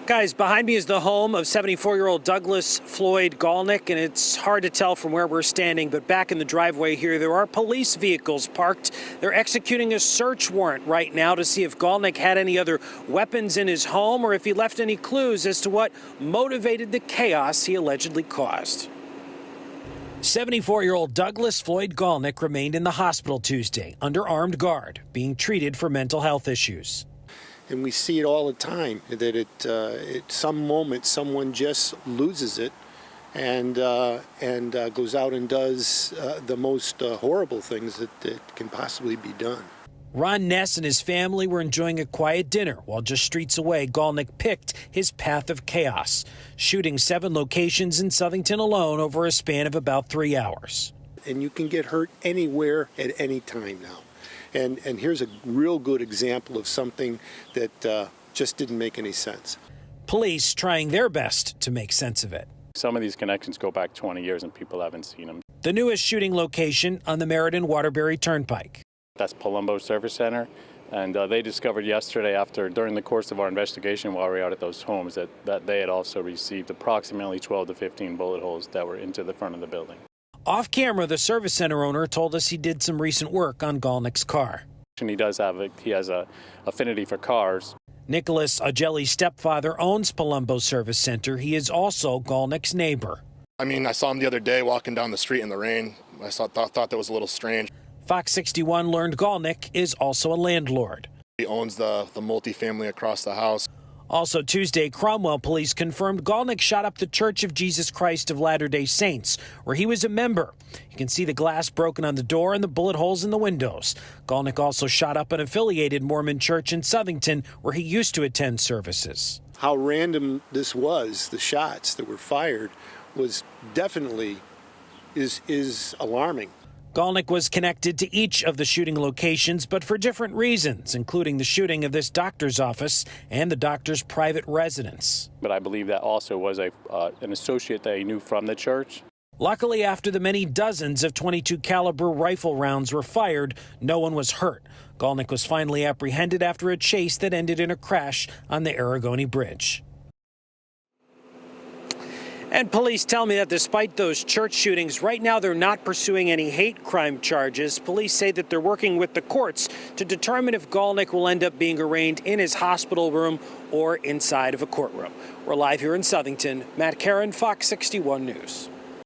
Guys, behind me is the home of 74-year-old Douglas Floyd Gollnick, and it's hard to tell from where we're standing, but back in the driveway here, there are police vehicles parked. They're executing a search warrant right now to see if Gollnick had any other weapons in his home or if he left any clues as to what motivated the chaos he allegedly caused. 74-year-old Douglas Floyd Gollnick remained in the hospital Tuesday under armed guard, being treated for mental health issues. And we see it all the time, that at some moment someone just loses it and goes out and does the most horrible things that can possibly be done. Ron Ness and his family were enjoying a quiet dinner while just streets away, Gollnick picked his path of chaos, shooting 7 locations in Southington alone over a span of about 3 hours. And you can get hurt anywhere at any time now. And here's a real good example of something that just didn't make any sense. Police trying their best to make sense of it. Some of these connections go back 20 years and people haven't seen them. The newest shooting location on the Meriden-Waterbury Turnpike. That's Palumbo Service Center. And they discovered yesterday, during the course of our investigation while we were out at those homes, that they had also received approximately 12 to 15 bullet holes that were into the front of the building. Off camera, the service center owner told us he did some recent work on Gollnick's car. And he has a affinity for cars. Nicholas Agelli's stepfather owns Palumbo Service Center. He is also Gollnick's neighbor. I mean, I saw him the other day walking down the street in the rain. I thought that was a little strange. Fox 61 learned Gollnick is also a landlord. He owns the multifamily across the house. Also Tuesday, Cromwell police confirmed Gollnick shot up the Church of Jesus Christ of Latter-day Saints, where he was a member. You can see the glass broken on the door and the bullet holes in the windows. Gollnick also shot up an affiliated Mormon church in Southington, where he used to attend services. How random this was, the shots that were fired, was definitely is alarming. Gollnick was connected to each of the shooting locations, but for different reasons, including the shooting of this doctor's office and the doctor's private residence. But I believe that also was an associate that he knew from the church. Luckily, after the many dozens of .22 caliber rifle rounds were fired, no one was hurt. Gollnick was finally apprehended after a chase that ended in a crash on the Aragoni Bridge. And police tell me that despite those church shootings, right now they're not pursuing any hate crime charges. Police say that they're working with the courts to determine if Gollnick will end up being arraigned in his hospital room or inside of a courtroom. We're live here in Southington. Matt Caron, Fox 61 News.